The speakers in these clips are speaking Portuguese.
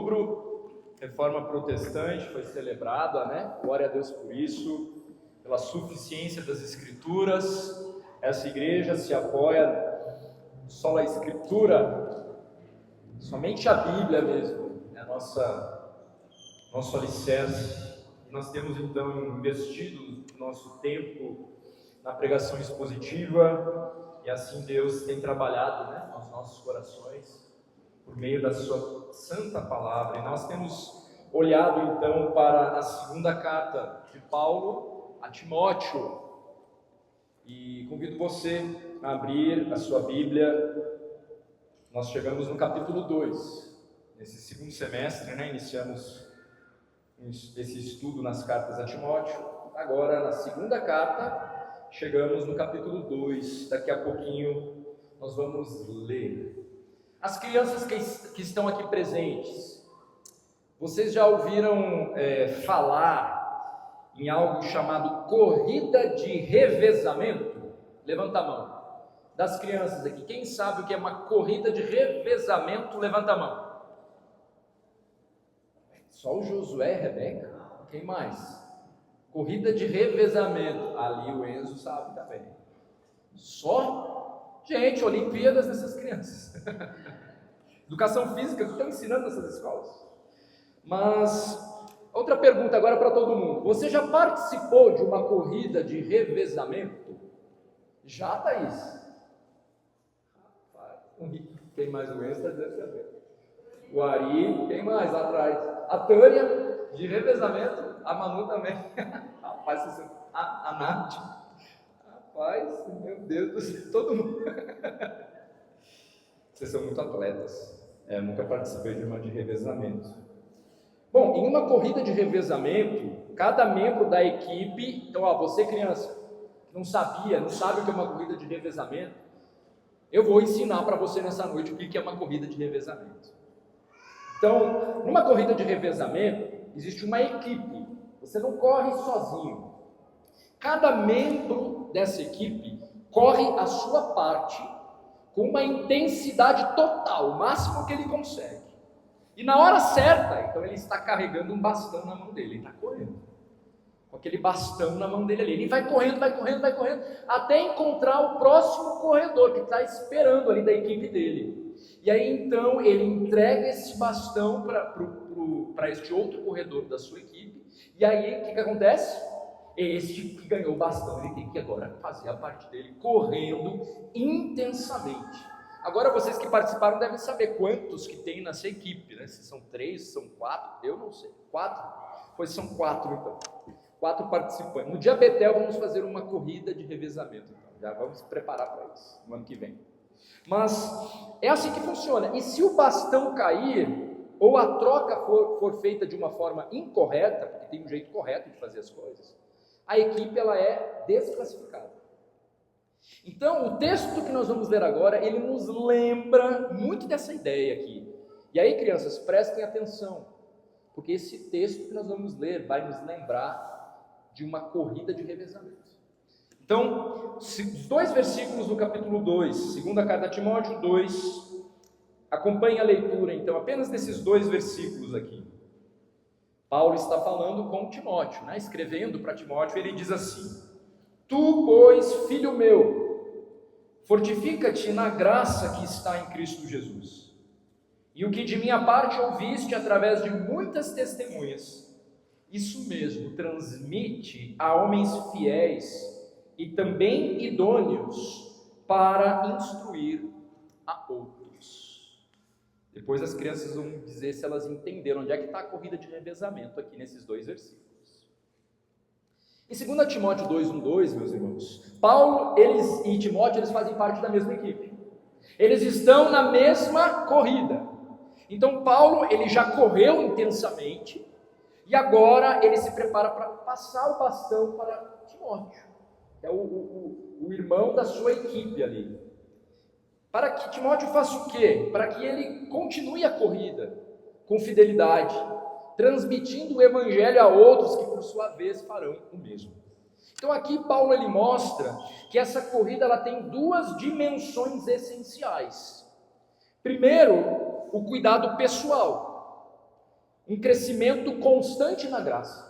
outubro, Reforma Protestante foi celebrada, né? Glória a Deus por isso, pela suficiência das Escrituras. Essa igreja se apoia só na Escritura, somente a Bíblia mesmo, é nosso alicerce. Nós temos então investido nosso tempo na pregação expositiva, e assim Deus tem trabalhado, né, aos nossos corações, por meio da sua santa palavra. E nós temos olhado então para a segunda carta de Paulo a Timóteo, e convido você a abrir a sua Bíblia. Nós chegamos no capítulo 2, nesse segundo semestre, né, iniciamos esse estudo nas cartas a Timóteo. Agora, na segunda carta, chegamos no capítulo 2, daqui a pouquinho nós vamos ler. As crianças que estão aqui presentes, vocês já ouviram falar em algo chamado corrida de revezamento? Levanta a mão. Das crianças aqui, quem sabe o que é uma corrida de revezamento? Levanta a mão. Só o Josué e a Rebeca? Quem mais? Corrida de revezamento. Ali o Enzo sabe também. Só? Gente, Olimpíadas dessas crianças. Educação física, que estão ensinando nessas escolas. Mas, outra pergunta agora para todo mundo. Você já participou de uma corrida de revezamento? Já, Thaís? Quem mais? O Enzo está dizendo também. O Ari, quem mais lá atrás? A Tânia, de revezamento. A Manu também. Rapaz, a Nath. Rapaz, meu Deus do céu, todo mundo. Vocês são muito atletas. Eu nunca participei de uma de revezamento. Bom, em uma corrida de revezamento, cada membro da equipe... Então, você criança, não sabe o que é uma corrida de revezamento, eu vou ensinar para você nessa noite o que é uma corrida de revezamento. Então, numa corrida de revezamento, existe uma equipe. Você não corre sozinho. Cada membro dessa equipe corre a sua parte com uma intensidade total, o máximo que ele consegue. E na hora certa, então ele está carregando um bastão na mão dele, ele está correndo. Com aquele bastão na mão dele ali. Ele vai correndo, até encontrar o próximo corredor, que está esperando ali da equipe dele. E aí então ele entrega esse bastão para este outro corredor da sua equipe. E aí o que acontece? Este que ganhou o bastão, ele tem que agora fazer a parte dele correndo intensamente. Agora vocês que participaram devem saber quantos que tem nessa equipe, né? Se são 3, são 4, eu não sei. 4? Pois são 4 então. 4 participantes. No dia Betel vamos fazer uma corrida de revezamento. Então. Já vamos se preparar para isso no ano que vem. Mas é assim que funciona. E se o bastão cair, ou a troca for feita de uma forma incorreta, porque tem um jeito correto de fazer as coisas, a equipe ela é desclassificada. Então, o texto que nós vamos ler agora, ele nos lembra muito dessa ideia aqui. E aí, crianças, prestem atenção, porque esse texto que nós vamos ler vai nos lembrar de uma corrida de revezamento. Então, os 2 versículos do capítulo 2, segunda carta a Timóteo 2, acompanhe a leitura, então, apenas desses 2 versículos aqui. Paulo está falando com Timóteo, né? Escrevendo para Timóteo, ele diz assim: Tu, pois, filho meu, fortifica-te na graça que está em Cristo Jesus. E o que de minha parte ouviste através de muitas testemunhas, isso mesmo transmite a homens fiéis e também idôneos para instruir a outros. Depois as crianças vão dizer se elas entenderam onde é que está a corrida de revezamento aqui nesses 2 versículos. Em 2 Timóteo 2:1-2, meus irmãos, Paulo e Timóteo, eles fazem parte da mesma equipe. Eles estão na mesma corrida. Então Paulo, ele já correu intensamente, e agora ele se prepara para passar o bastão para Timóteo, que é o irmão da sua equipe ali. Para que Timóteo faça o quê? Para que ele continue a corrida com fidelidade, transmitindo o evangelho a outros que por sua vez farão o mesmo. Então aqui Paulo ele mostra que essa corrida ela tem 2 dimensões essenciais. Primeiro, o cuidado pessoal. um crescimento constante na graça.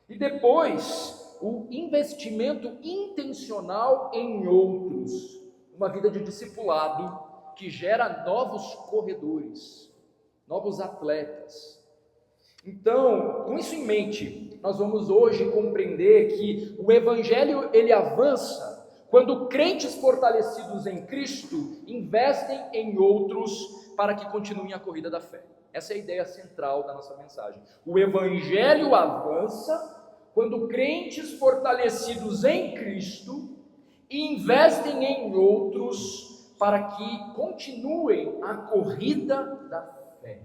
E depois, o investimento intencional em outros, uma vida de discipulado que gera novos corredores, novos atletas. Então, com isso em mente, nós vamos hoje compreender que o Evangelho ele avança quando crentes fortalecidos em Cristo investem em outros para que continuem a corrida da fé. Essa é a ideia central da nossa mensagem. O Evangelho avança quando crentes fortalecidos em Cristo investem em outros para que continuem a corrida da fé.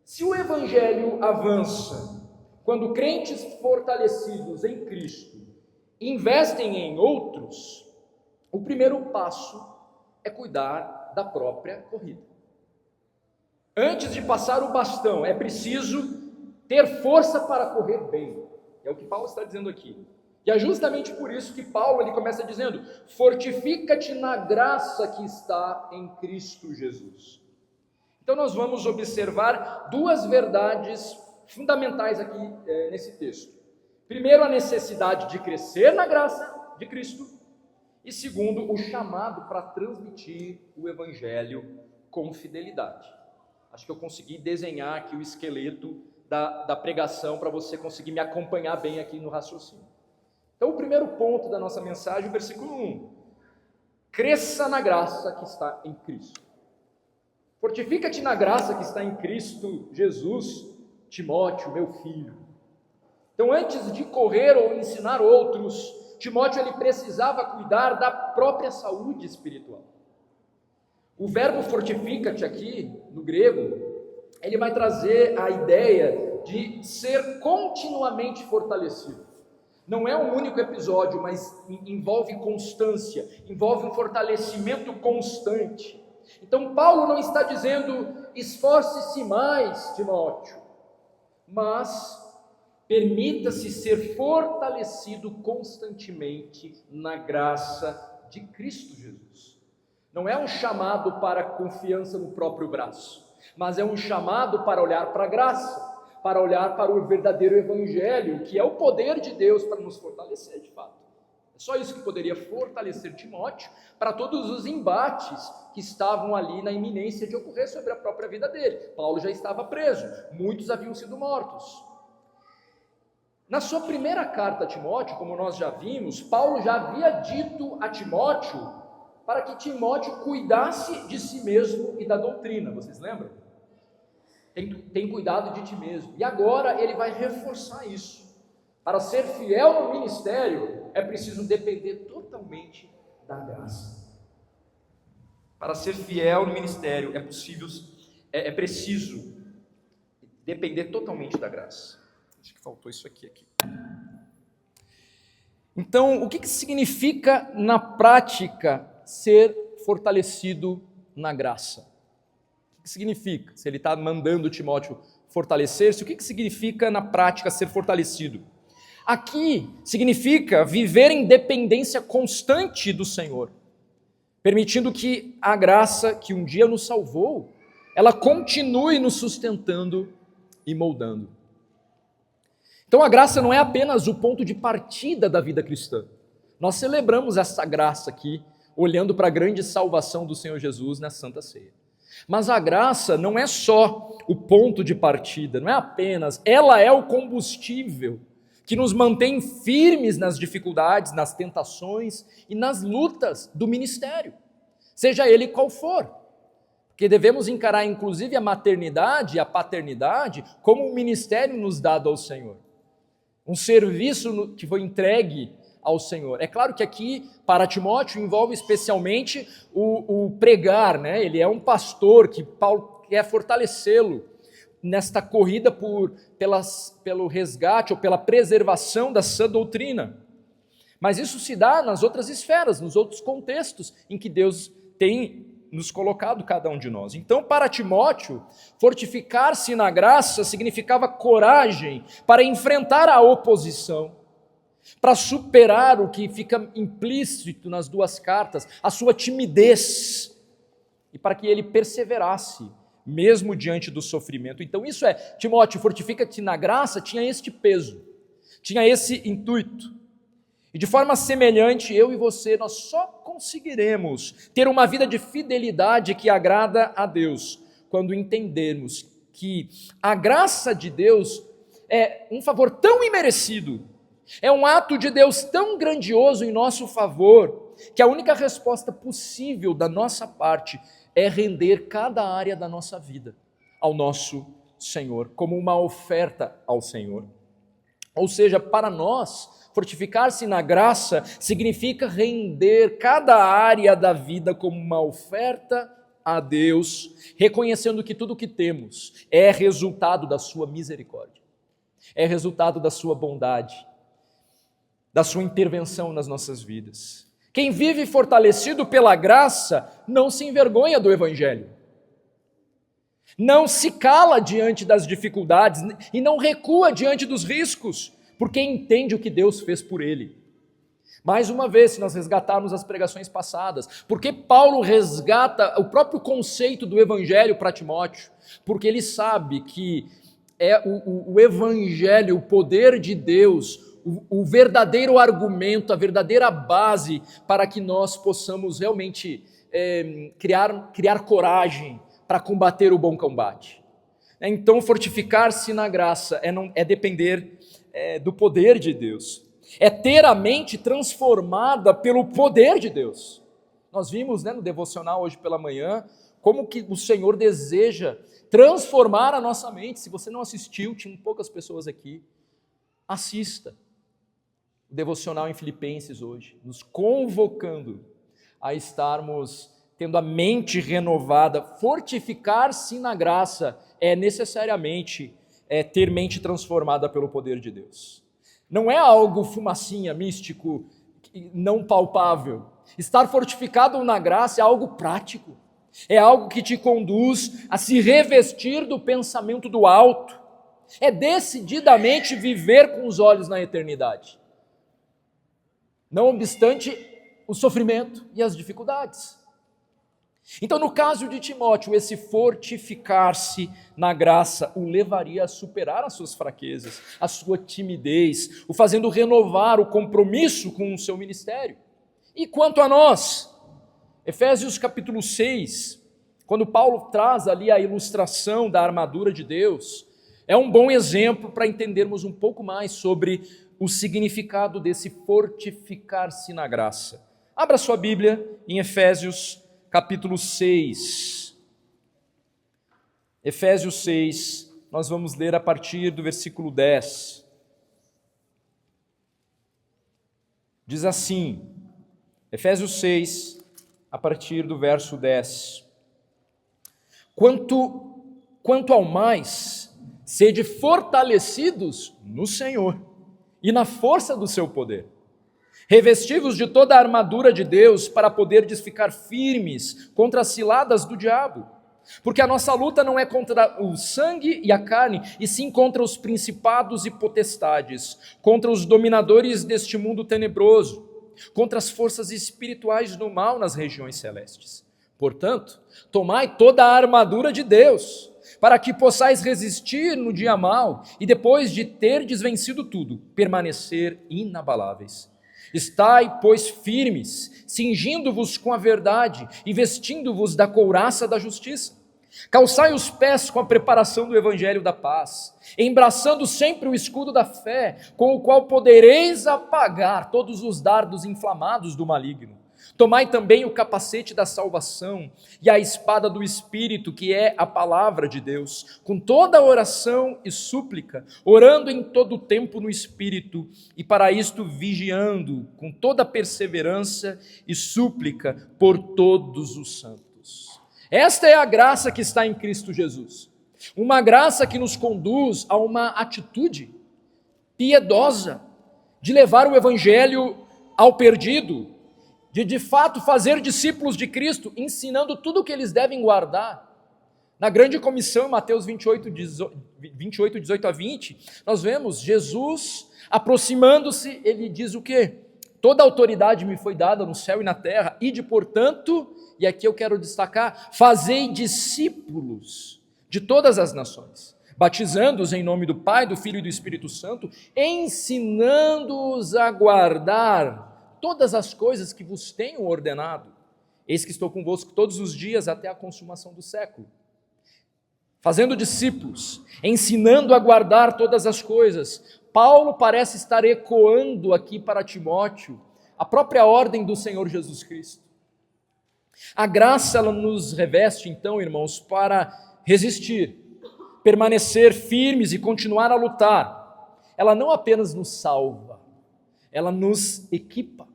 Se o Evangelho avança quando crentes fortalecidos em Cristo investem em outros, o primeiro passo é cuidar da própria corrida. Antes de passar o bastão, é preciso ter força para correr bem. É o que Paulo está dizendo aqui. E é justamente por isso que Paulo ele começa dizendo: fortifica-te na graça que está em Cristo Jesus. Então nós vamos observar duas verdades fundamentais aqui nesse texto. Primeiro, a necessidade de crescer na graça de Cristo. E segundo, o chamado para transmitir o Evangelho com fidelidade. Acho que eu consegui desenhar aqui o esqueleto da pregação para você conseguir me acompanhar bem aqui no raciocínio. Então, o primeiro ponto da nossa mensagem, versículo 1. Cresça na graça que está em Cristo. Fortifica-te na graça que está em Cristo Jesus, Timóteo, meu filho. Então, antes de correr ou ensinar outros, Timóteo ele precisava cuidar da própria saúde espiritual. O verbo fortifica-te aqui, no grego, ele vai trazer a ideia de ser continuamente fortalecido. Não é um único episódio, mas envolve constância, envolve um fortalecimento constante. Então Paulo não está dizendo, esforce-se mais, Timóteo, mas permita-se ser fortalecido constantemente na graça de Cristo Jesus. Não é um chamado para confiança no próprio braço, mas é um chamado para olhar para a graça, para olhar para o verdadeiro Evangelho, que é o poder de Deus para nos fortalecer de fato. É só isso que poderia fortalecer Timóteo para todos os embates que estavam ali na iminência de ocorrer sobre a própria vida dele. Paulo já estava preso, muitos haviam sido mortos. Na sua primeira carta a Timóteo, como nós já vimos, Paulo já havia dito a Timóteo para que Timóteo cuidasse de si mesmo e da doutrina, vocês lembram? Tem cuidado de ti mesmo. E agora ele vai reforçar isso. Para ser fiel no ministério, é preciso depender totalmente da graça. Para ser fiel no ministério, é preciso depender totalmente da graça. Acho que faltou isso aqui. Então, o que significa na prática ser fortalecido na graça? O que significa? Se ele está mandando Timóteo fortalecer-se, o que significa na prática ser fortalecido? Aqui significa viver em dependência constante do Senhor, permitindo que a graça que um dia nos salvou, ela continue nos sustentando e moldando. Então a graça não é apenas o ponto de partida da vida cristã. Nós celebramos essa graça aqui, olhando para a grande salvação do Senhor Jesus na Santa Ceia. Mas a graça não é só o ponto de partida, não é apenas, ela é o combustível que nos mantém firmes nas dificuldades, nas tentações e nas lutas do ministério, seja ele qual for. Porque devemos encarar inclusive a maternidade e a paternidade como um ministério nos dado ao Senhor. Um serviço que foi entregue ao Senhor. É claro que aqui, para Timóteo, envolve especialmente o pregar, né? Ele é um pastor que Paulo quer fortalecê-lo nesta corrida pelo resgate ou pela preservação da sã doutrina. Mas isso se dá nas outras esferas, nos outros contextos em que Deus tem nos colocado cada um de nós. Então, para Timóteo, fortificar-se na graça significava coragem para enfrentar a oposição, para superar o que fica implícito nas duas cartas, a sua timidez, e para que ele perseverasse, mesmo diante do sofrimento. Então isso Timóteo, fortifica-te na graça, tinha este peso, tinha esse intuito. E de forma semelhante, eu e você, nós só conseguiremos ter uma vida de fidelidade que agrada a Deus, quando entendermos que a graça de Deus é um favor tão imerecido, é um ato de Deus tão grandioso em nosso favor, que a única resposta possível da nossa parte é render cada área da nossa vida ao nosso Senhor, como uma oferta ao Senhor. Ou seja, para nós, fortificar-se na graça significa render cada área da vida como uma oferta a Deus, reconhecendo que tudo o que temos é resultado da sua misericórdia, é resultado da sua bondade, da sua intervenção nas nossas vidas. Quem vive fortalecido pela graça não se envergonha do Evangelho, não se cala diante das dificuldades e não recua diante dos riscos, porque entende o que Deus fez por ele. Mais uma vez, se nós resgatarmos as pregações passadas, porque Paulo resgata o próprio conceito do Evangelho para Timóteo? Porque ele sabe que é o Evangelho, o poder de Deus, o verdadeiro argumento, a verdadeira base para que nós possamos realmente criar coragem para combater o bom combate. Então, fortificar-se na graça é depender do poder de Deus, é ter a mente transformada pelo poder de Deus. Nós vimos no devocional hoje pela manhã, como que o Senhor deseja transformar a nossa mente. Se você não assistiu, tinham poucas pessoas aqui, assista o devocional em Filipenses hoje, nos convocando a estarmos tendo a mente renovada. Fortificar-se na graça é necessariamente ter mente transformada pelo poder de Deus. Não é algo fumacinha, místico, não palpável. Estar fortificado na graça é algo prático, é algo que te conduz a se revestir do pensamento do alto, é decididamente viver com os olhos na eternidade, não obstante o sofrimento e as dificuldades. Então, no caso de Timóteo, esse fortificar-se na graça o levaria a superar as suas fraquezas, a sua timidez, o fazendo renovar o compromisso com o seu ministério. E quanto a nós, Efésios capítulo 6, quando Paulo traz ali a ilustração da armadura de Deus, é um bom exemplo para entendermos um pouco mais sobre o significado desse fortificar-se na graça. Abra sua Bíblia em Efésios capítulo 6. Efésios 6, nós vamos ler a partir do versículo 10. Diz assim, Efésios 6, a partir do verso 10. Quanto ao mais, sede fortalecidos no Senhor e na força do seu poder. Revesti-vos de toda a armadura de Deus para poderdes ficar firmes contra as ciladas do diabo. Porque a nossa luta não é contra o sangue e a carne, e sim contra os principados e potestades, contra os dominadores deste mundo tenebroso, contra as forças espirituais do mal nas regiões celestes. Portanto, tomai toda a armadura de Deus, para que possais resistir no dia mau, e depois de terdes vencido tudo, permanecer inabaláveis. Estai, pois, firmes, cingindo-vos com a verdade e vestindo-vos da couraça da justiça. Calçai os pés com a preparação do evangelho da paz, embraçando sempre o escudo da fé, com o qual podereis apagar todos os dardos inflamados do maligno. Tomai também o capacete da salvação e a espada do Espírito, que é a palavra de Deus, com toda oração e súplica, orando em todo o tempo no Espírito, e para isto vigiando com toda perseverança e súplica por todos os santos. Esta é a graça que está em Cristo Jesus, uma graça que nos conduz a uma atitude piedosa, de levar o Evangelho ao perdido, de fato fazer discípulos de Cristo, ensinando tudo o que eles devem guardar. Na grande comissão, em Mateus 28, 18 a 20, nós vemos Jesus aproximando-se, ele diz o quê? toda a autoridade me foi dada no céu e na terra, ide, portanto, e aqui eu quero destacar, fazei discípulos de todas as nações, batizando-os em nome do Pai, do Filho e do Espírito Santo, ensinando-os a guardar todas as coisas que vos tenho ordenado. Eis que estou convosco todos os dias até a consumação do século. Fazendo discípulos, ensinando a guardar todas as coisas. Paulo parece estar ecoando aqui para Timóteo a própria ordem do Senhor Jesus Cristo. A graça, ela nos reveste, então, irmãos, para resistir, permanecer firmes e continuar a lutar. Ela não apenas nos salva, ela nos equipa,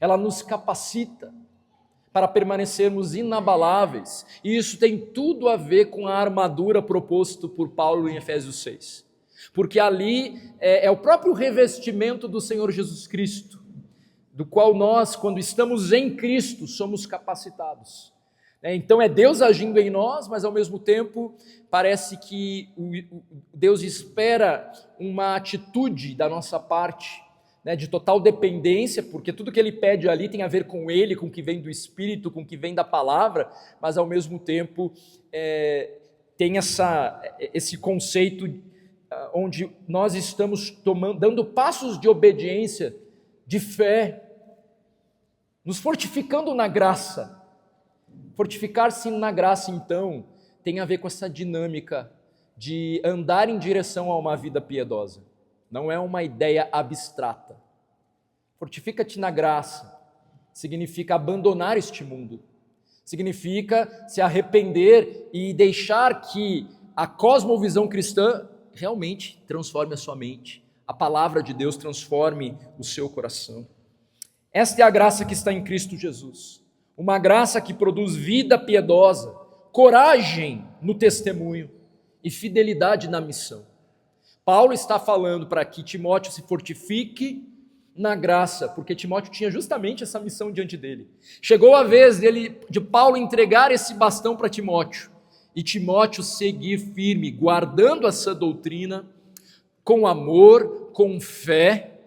ela nos capacita para permanecermos inabaláveis. E isso tem tudo a ver com a armadura proposto por Paulo em Efésios 6. Porque ali é o próprio revestimento do Senhor Jesus Cristo, do qual nós, quando estamos em Cristo, somos capacitados. Então é Deus agindo em nós, mas ao mesmo tempo parece que Deus espera uma atitude da nossa parte, de total dependência, porque tudo que Ele pede ali tem a ver com Ele, com o que vem do Espírito, com o que vem da palavra, mas ao mesmo tempo tem esse conceito onde nós estamos dando passos de obediência, de fé, nos fortificando na graça. Fortificar-se na graça, então, tem a ver com essa dinâmica de andar em direção a uma vida piedosa. Não é uma ideia abstrata. Fortifica-te na graça significa abandonar este mundo, significa se arrepender e deixar que a cosmovisão cristã realmente transforme a sua mente, a palavra de Deus transforme o seu coração. Esta é a graça que está em Cristo Jesus, uma graça que produz vida piedosa, coragem no testemunho e fidelidade na missão. Paulo está falando para que Timóteo se fortifique na graça, porque Timóteo tinha justamente essa missão diante dele. Chegou a vez de Paulo entregar esse bastão para Timóteo, e Timóteo seguir firme, guardando essa doutrina, com amor, com fé,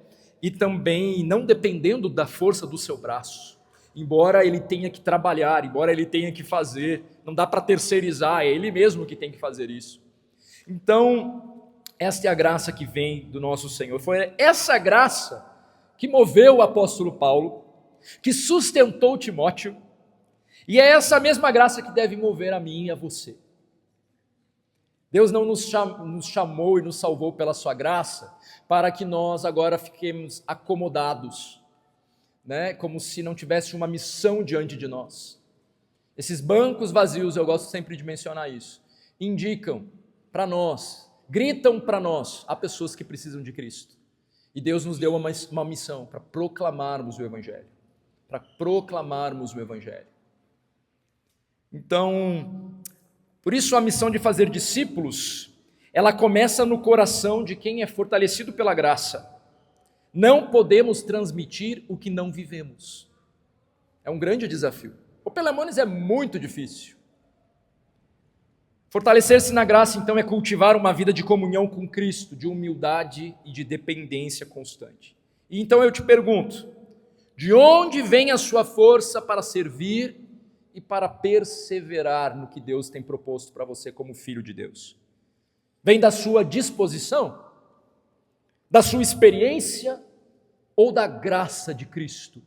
e também não dependendo da força do seu braço. Embora ele tenha que trabalhar, embora ele tenha que fazer, não dá para terceirizar, é ele mesmo que tem que fazer isso. Então, esta é a graça que vem do nosso Senhor. Foi essa graça que moveu o apóstolo Paulo, que sustentou Timóteo, e é essa mesma graça que deve mover a mim e a você. Deus não nos chamou e nos salvou pela sua graça, para que nós agora fiquemos acomodados, como se não tivesse uma missão diante de nós. Esses bancos vazios, eu gosto sempre de mencionar isso, indicam para nós, gritam para nós, há pessoas que precisam de Cristo. E Deus nos deu uma missão para proclamarmos o Evangelho. Então, por isso a missão de fazer discípulos, ela começa no coração de quem é fortalecido pela graça. Não podemos transmitir o que não vivemos. É um grande desafio. Ou pelo menos é muito difícil. Fortalecer-se na graça, então, é cultivar uma vida de comunhão com Cristo, de humildade e de dependência constante. E então eu te pergunto, de onde vem a sua força para servir e para perseverar no que Deus tem proposto para você como filho de Deus? Vem da sua disposição? Da sua experiência ou da graça de Cristo?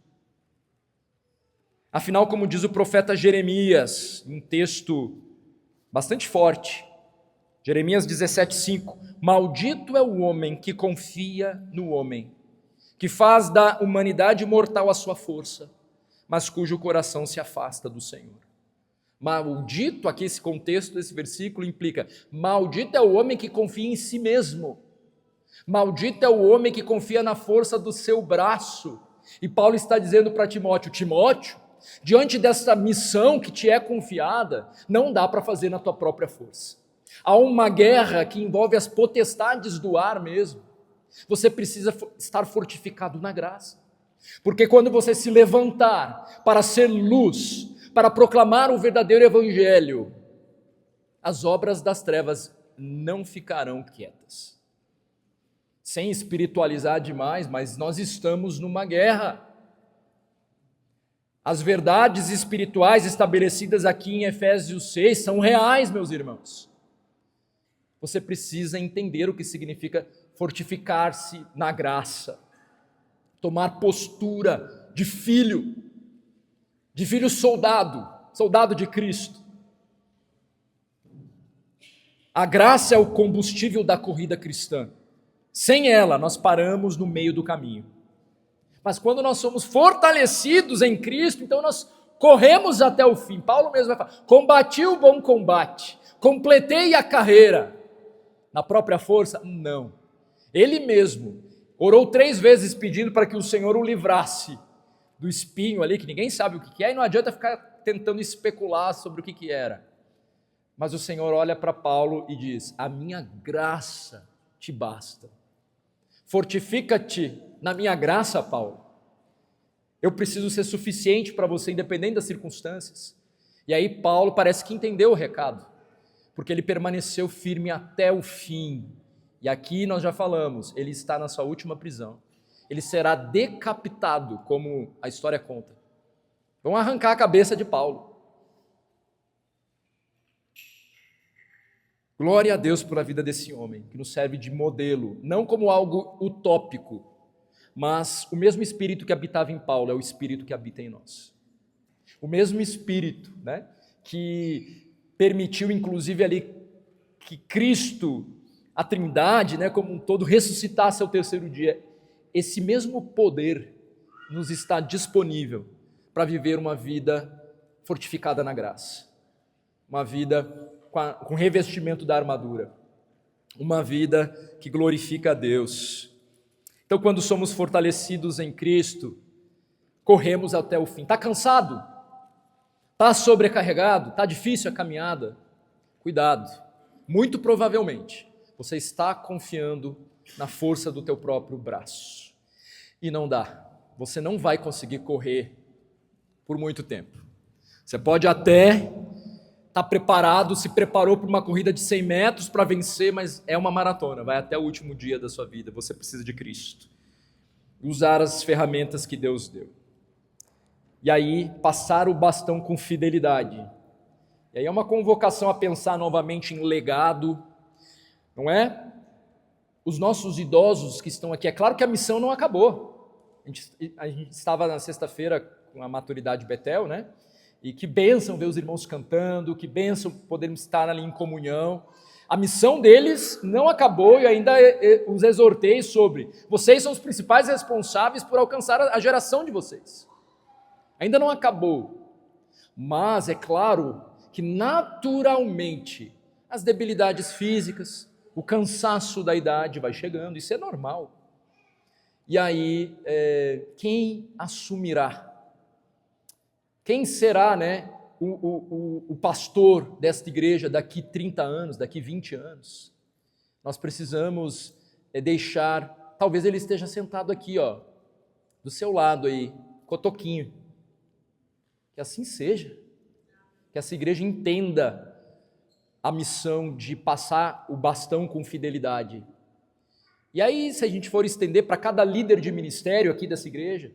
Afinal, como diz o profeta Jeremias, em um texto bastante forte, Jeremias 17:5, maldito é o homem que confia no homem, que faz da humanidade mortal a sua força, mas cujo coração se afasta do Senhor. Maldito, aqui esse contexto, esse versículo implica, maldito é o homem que confia em si mesmo, maldito é o homem que confia na força do seu braço. E Paulo está dizendo para Timóteo, diante dessa missão que te é confiada, não dá para fazer na tua própria força. Há uma guerra que envolve as potestades do ar mesmo. Você precisa estar fortificado na graça. Porque quando você se levantar para ser luz, para proclamar o verdadeiro evangelho, as obras das trevas não ficarão quietas. sem espiritualizar demais, mas nós estamos numa guerra. As verdades espirituais estabelecidas aqui em Efésios 6 são reais, meus irmãos. Você precisa entender o que significa fortificar-se na graça, tomar postura de filho soldado de Cristo. A graça é o combustível da corrida cristã. Sem ela, nós paramos no meio do caminho. Mas quando nós somos fortalecidos em Cristo, então nós corremos até o fim. Paulo mesmo vai falar: combati o bom combate, completei a carreira. Na própria força? Não. Ele mesmo orou 3 vezes pedindo para que o Senhor o livrasse do espinho ali, que ninguém sabe o que é, e não adianta ficar tentando especular sobre o que era. Mas o Senhor olha para Paulo e diz: a minha graça te basta. Fortifica-te na minha graça, Paulo. Eu preciso ser suficiente para você, independente das circunstâncias. E aí Paulo parece que entendeu o recado, porque ele permaneceu firme até o fim. E aqui nós já falamos, ele está na sua última prisão. Ele será decapitado, como a história conta. Vão arrancar a cabeça de Paulo. Glória a Deus pela vida desse homem, que nos serve de modelo, não como algo utópico, mas o mesmo Espírito que habitava em Paulo é o Espírito que habita em nós. O mesmo Espírito, né, que permitiu inclusive ali que Cristo, a Trindade, né, como um todo, ressuscitasse ao 3º dia. Esse mesmo poder nos está disponível para viver uma vida fortificada na graça, uma vida com revestimento da armadura, uma vida que glorifica a Deus. Então, quando somos fortalecidos em Cristo, corremos até o fim. Está cansado? Está sobrecarregado? Está difícil a caminhada? Cuidado, muito provavelmente você está confiando na força do teu próprio braço. E não dá, você não vai conseguir correr por muito tempo. Você pode até estar preparado, se preparou para uma corrida de 100 metros para vencer, mas é uma maratona, vai até o último dia da sua vida. Você precisa de Cristo, usar as ferramentas que Deus deu. E aí, passar o bastão com fidelidade. E aí é uma convocação a pensar novamente em legado, não é? Os nossos idosos que estão aqui, é claro que a missão não acabou. A gente estava na sexta-feira com a maturidade Betel, né? E que bênção ver os irmãos cantando, que bênção podermos estar ali em comunhão. A missão deles não acabou e ainda os exortei sobre: vocês são os principais responsáveis por alcançar a geração de vocês. Ainda não acabou, mas é claro que naturalmente as debilidades físicas, o cansaço da idade vai chegando, isso é normal. E aí, quem assumirá? Quem será, né, o pastor desta igreja daqui 30 anos, daqui 20 anos? Nós precisamos deixar, talvez ele esteja sentado aqui, ó, do seu lado aí, cotoquinho. Que assim seja, que essa igreja entenda a missão de passar o bastão com fidelidade. E aí, se a gente for estender para cada líder de ministério aqui dessa igreja,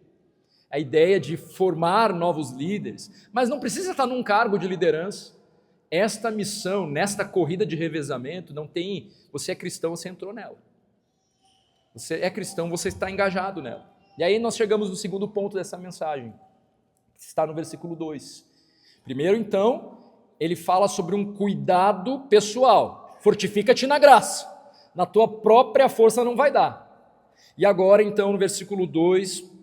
a ideia de formar novos líderes, mas não precisa estar num cargo de liderança. Esta missão, nesta corrida de revezamento, não tem, você é cristão, você entrou nela. Você é cristão, você está engajado nela. E aí nós chegamos no segundo ponto dessa mensagem, que está no versículo 2. Primeiro, então, ele fala sobre um cuidado pessoal. Fortifica-te na graça. Na tua própria força não vai dar. E agora, então, no versículo 2,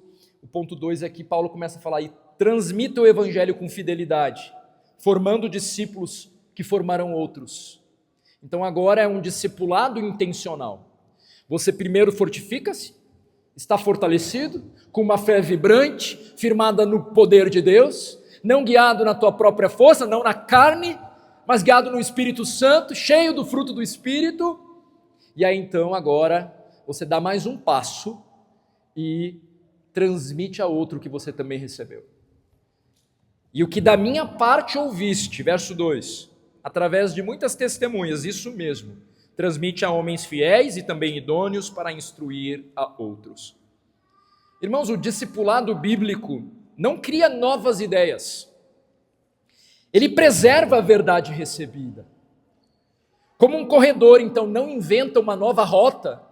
o ponto 2 é que Paulo começa a falar: e transmita o evangelho com fidelidade, formando discípulos que formarão outros. Então agora é um discipulado intencional. Você primeiro fortifica-se, está fortalecido, com uma fé vibrante, firmada no poder de Deus, não guiado na tua própria força, não na carne, mas guiado no Espírito Santo, cheio do fruto do Espírito. E aí então agora você dá mais um passo e transmite a outro o que você também recebeu. E o que da minha parte ouviste, verso 2, através de muitas testemunhas, isso mesmo, transmite a homens fiéis e também idôneos para instruir a outros. Irmãos, o discipulado bíblico não cria novas ideias. Ele preserva a verdade recebida. Como um corredor, então, não inventa uma nova rota,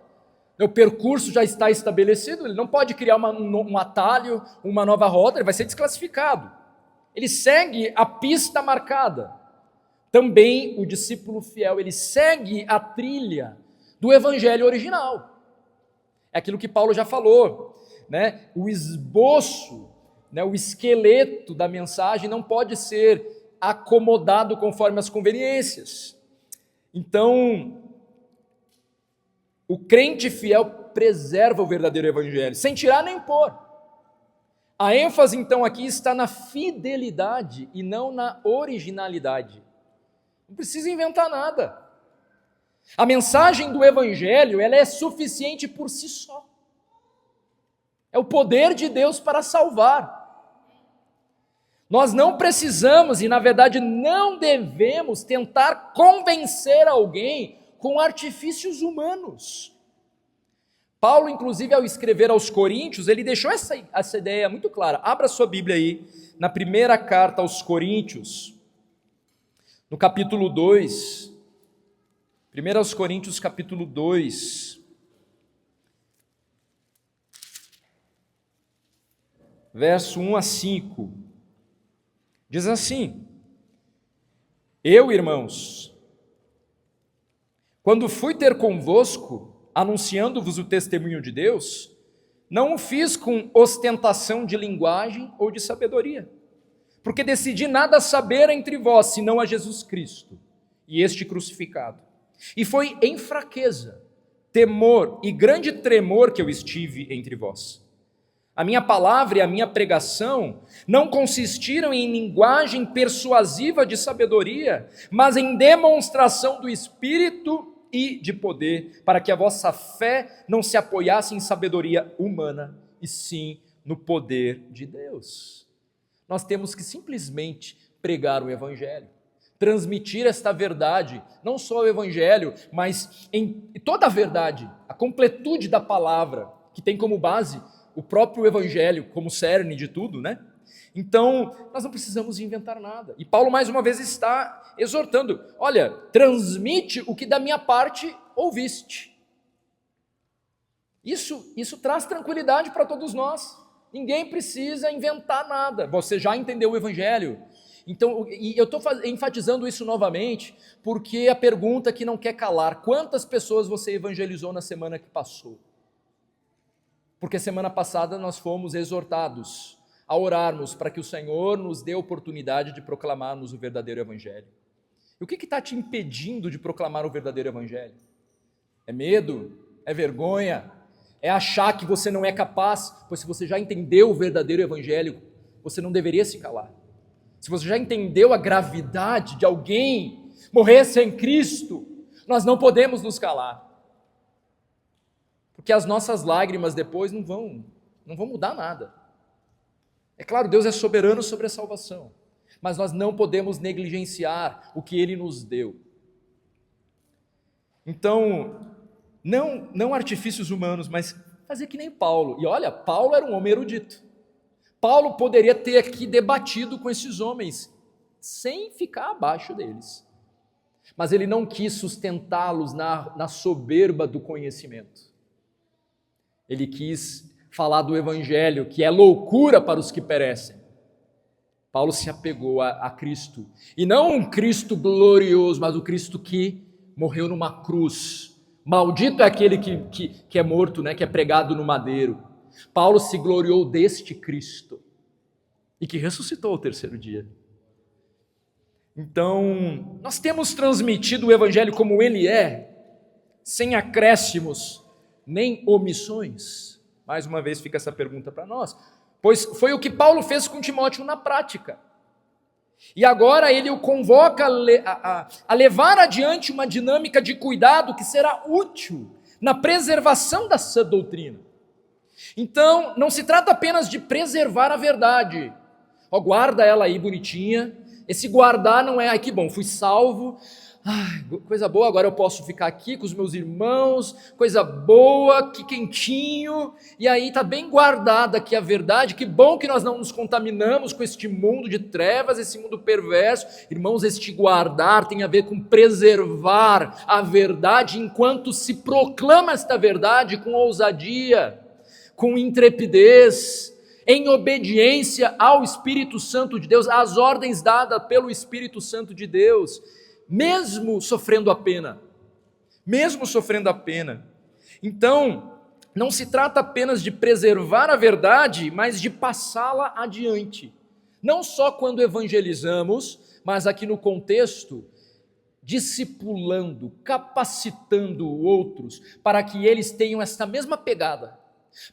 o percurso já está estabelecido, ele não pode criar um atalho, uma nova rota, ele vai ser desclassificado. Ele segue a pista marcada. Também o discípulo fiel, ele segue a trilha do evangelho original. É aquilo que Paulo já falou, né? O esboço, né? O esqueleto da mensagem não pode ser acomodado conforme as conveniências. Então, o crente fiel preserva o verdadeiro evangelho, sem tirar nem pôr. A ênfase, então, aqui está na fidelidade e não na originalidade. Não precisa inventar nada. A mensagem do evangelho, ela é suficiente por si só. É o poder de Deus para salvar. Nós não precisamos e, na verdade, não devemos tentar convencer alguém com artifícios humanos. Paulo, inclusive, ao escrever aos Coríntios, ele deixou essa ideia muito clara. Abra sua Bíblia aí, na primeira carta aos Coríntios, no capítulo 2. 1 aos Coríntios, capítulo 2. Verso 1 a 5. Diz assim: Eu, irmãos, quando fui ter convosco, anunciando-vos o testemunho de Deus, não o fiz com ostentação de linguagem ou de sabedoria, porque decidi nada saber entre vós, senão a Jesus Cristo e este crucificado. E foi em fraqueza, temor e grande tremor que eu estive entre vós. A minha palavra e a minha pregação não consistiram em linguagem persuasiva de sabedoria, mas em demonstração do Espírito e de poder, para que a vossa fé não se apoiasse em sabedoria humana, e sim no poder de Deus. Nós temos que simplesmente pregar o Evangelho, transmitir esta verdade, não só o Evangelho, mas em toda a verdade, a completude da palavra, que tem como base o próprio Evangelho, como cerne de tudo, né? Então, nós não precisamos inventar nada. E Paulo, mais uma vez, está exortando: olha, transmite o que da minha parte ouviste. Isso traz tranquilidade para todos nós. Ninguém precisa inventar nada. Você já entendeu o Evangelho. Então, e eu estou enfatizando isso novamente, porque a pergunta que não quer calar: quantas pessoas você evangelizou na semana que passou? Porque semana passada nós fomos exortados a orarmos para que o Senhor nos dê a oportunidade de proclamarmos o verdadeiro Evangelho. E o que está te impedindo de proclamar o verdadeiro Evangelho? É medo? É vergonha? É achar que você não é capaz? Pois se você já entendeu o verdadeiro Evangelho, você não deveria se calar. Se você já entendeu a gravidade de alguém morrer sem Cristo, nós não podemos nos calar. Porque as nossas lágrimas depois não vão mudar nada. É claro, Deus é soberano sobre a salvação, mas nós não podemos negligenciar o que Ele nos deu. Então, não artifícios humanos, mas fazer que nem Paulo. E olha, Paulo era um homem erudito. Paulo poderia ter aqui debatido com esses homens, sem ficar abaixo deles. Mas ele não quis sustentá-los na soberba do conhecimento. Ele quis falar do Evangelho, que é loucura para os que perecem. Paulo se apegou a Cristo, e não um Cristo glorioso, mas o Cristo que morreu numa cruz. Maldito é aquele que é morto, né, que é pregado no madeiro. Paulo se gloriou deste Cristo, e que ressuscitou ao terceiro dia. Então, nós temos transmitido o Evangelho como ele é, sem acréscimos, nem omissões? Mais uma vez fica essa pergunta para nós, pois foi o que Paulo fez com Timóteo na prática, e agora ele o convoca a levar adiante uma dinâmica de cuidado que será útil na preservação da sã doutrina. Então, não se trata apenas de preservar a verdade, guarda ela aí bonitinha. Esse guardar não é, ai que bom, fui salvo, Ai, coisa boa, agora eu posso ficar aqui com os meus irmãos, coisa boa, que quentinho, e aí está bem guardada aqui a verdade. Que bom que nós não nos contaminamos com este mundo de trevas, esse mundo perverso. Irmãos, este guardar tem a ver com preservar a verdade enquanto se proclama esta verdade com ousadia, com intrepidez, em obediência ao Espírito Santo de Deus, às ordens dadas pelo Espírito Santo de Deus, mesmo sofrendo a pena. Então, não se trata apenas de preservar a verdade, mas de passá-la adiante. Não só quando evangelizamos, mas aqui no contexto, discipulando, capacitando outros, para que eles tenham esta mesma pegada,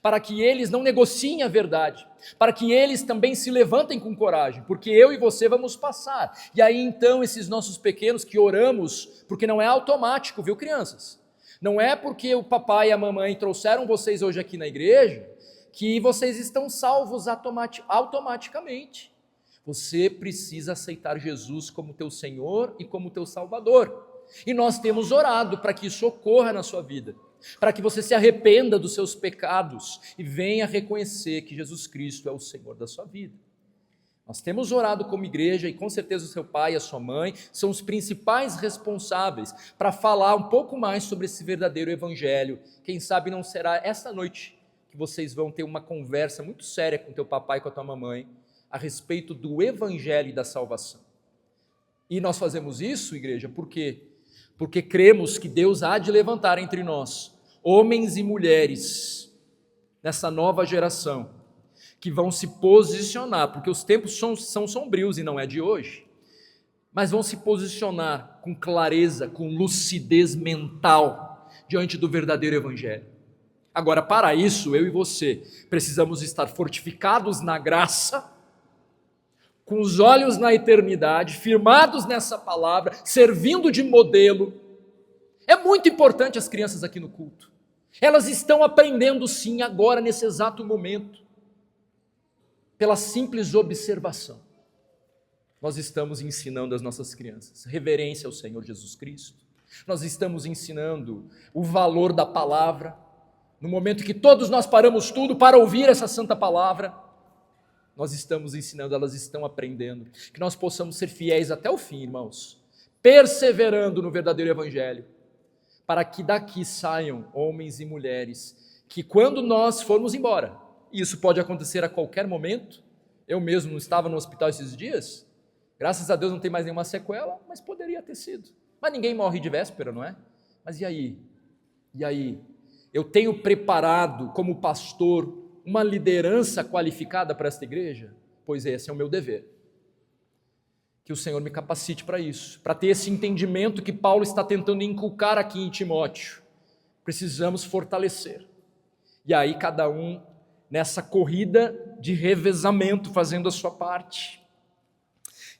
para que eles não negociem a verdade, para que eles também se levantem com coragem, porque eu e você vamos passar. E aí então esses nossos pequenos que oramos, porque não é automático, viu, crianças? Não é porque o papai e a mamãe trouxeram vocês hoje aqui na igreja que vocês estão salvos automaticamente. Você precisa aceitar Jesus como teu Senhor e como teu Salvador. E nós temos orado para que isso ocorra na sua vida, para que você se arrependa dos seus pecados e venha reconhecer que Jesus Cristo é o Senhor da sua vida. Nós temos orado como igreja e com certeza o seu pai e a sua mãe são os principais responsáveis para falar um pouco mais sobre esse verdadeiro evangelho. Quem sabe não será esta noite que vocês vão ter uma conversa muito séria com teu papai e com a tua mamãe a respeito do evangelho e da salvação. E nós fazemos isso, igreja, por quê? Porque cremos que Deus há de levantar entre nós homens e mulheres nessa nova geração que vão se posicionar, porque os tempos são sombrios e não é de hoje, mas vão se posicionar com clareza, com lucidez mental diante do verdadeiro evangelho. Agora, para isso, eu e você precisamos estar fortificados na graça, com os olhos na eternidade, firmados nessa palavra, servindo de modelo. É muito importante as crianças aqui no culto. Elas estão aprendendo sim agora, nesse exato momento, pela simples observação. Nós estamos ensinando as nossas crianças reverência ao Senhor Jesus Cristo. Nós estamos ensinando o valor da palavra. No momento que todos nós paramos tudo para ouvir essa santa palavra, nós estamos ensinando, elas estão aprendendo, que nós possamos ser fiéis até o fim, irmãos, perseverando no verdadeiro evangelho, para que daqui saiam homens e mulheres, que quando nós formos embora, e isso pode acontecer a qualquer momento, eu mesmo não estava no hospital esses dias, graças a Deus não tem mais nenhuma sequela, mas poderia ter sido, mas ninguém morre de véspera, não é? Mas e aí? Eu tenho preparado como pastor uma liderança qualificada para esta igreja? Pois esse é o meu dever. Que o Senhor me capacite para isso, para ter esse entendimento que Paulo está tentando inculcar aqui em Timóteo. Precisamos fortalecer. E aí cada um nessa corrida de revezamento, fazendo a sua parte.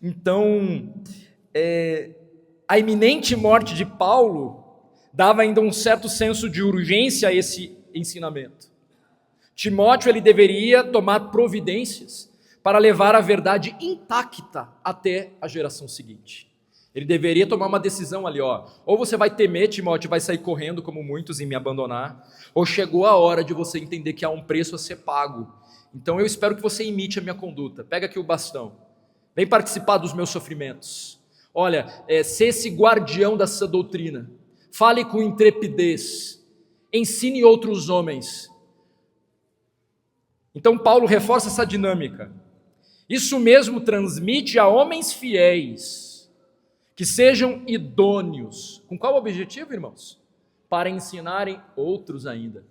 Então, a iminente morte de Paulo dava ainda um certo senso de urgência a esse ensinamento. Timóteo, ele deveria tomar providências para levar a verdade intacta até a geração seguinte. Ele deveria tomar uma decisão ali, ou você vai temer, Timóteo, vai sair correndo como muitos e me abandonar, ou chegou a hora de você entender que há um preço a ser pago. Então eu espero que você imite a minha conduta. Pega aqui o bastão, vem participar dos meus sofrimentos. Olha, ser esse guardião dessa doutrina, fale com intrepidez, ensine outros homens. Então Paulo reforça essa dinâmica. Isso mesmo transmite a homens fiéis, que sejam idôneos. Com qual objetivo, irmãos? Para ensinarem outros ainda.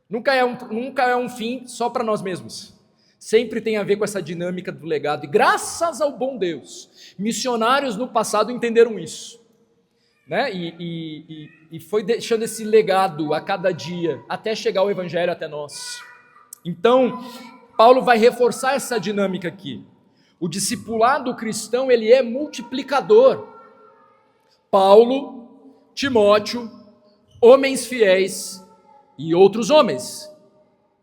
Nunca é um fim só para nós mesmos. Sempre tem a ver com essa dinâmica do legado. E graças ao bom Deus, missionários no passado entenderam isso, né? E foi deixando esse legado a cada dia, até chegar o evangelho até nós. Então, Paulo vai reforçar essa dinâmica aqui. O discipulado cristão, ele é multiplicador. Paulo, Timóteo, homens fiéis e outros homens.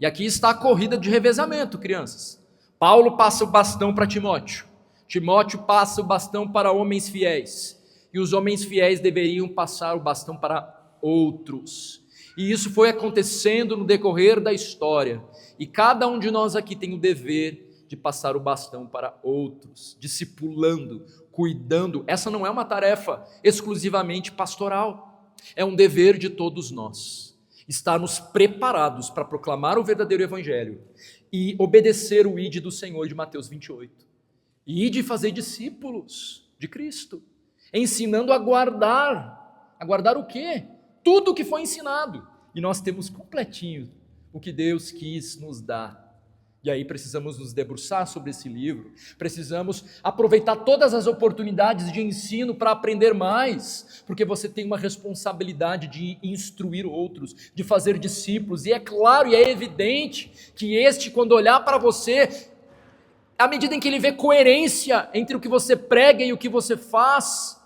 E aqui está a corrida de revezamento, crianças. Paulo passa o bastão para Timóteo. Timóteo passa o bastão para homens fiéis. e os homens fiéis deveriam passar o bastão para outros. E isso foi acontecendo no decorrer da história. E cada um de nós aqui tem o dever de passar o bastão para outros, discipulando, cuidando. Essa não é uma tarefa exclusivamente pastoral, é um dever de todos nós. Estarmos preparados para proclamar o verdadeiro evangelho e obedecer o ide do Senhor de Mateus 28. E de fazer discípulos de Cristo, ensinando a guardar. A guardar o quê? Tudo o que foi ensinado. E nós temos completinho o que Deus quis nos dar. E aí precisamos nos debruçar sobre esse livro, precisamos aproveitar todas as oportunidades de ensino para aprender mais, porque você tem uma responsabilidade de instruir outros, de fazer discípulos, e é claro e é evidente que este, quando olhar para você, à medida em que ele vê coerência entre o que você prega e o que você faz,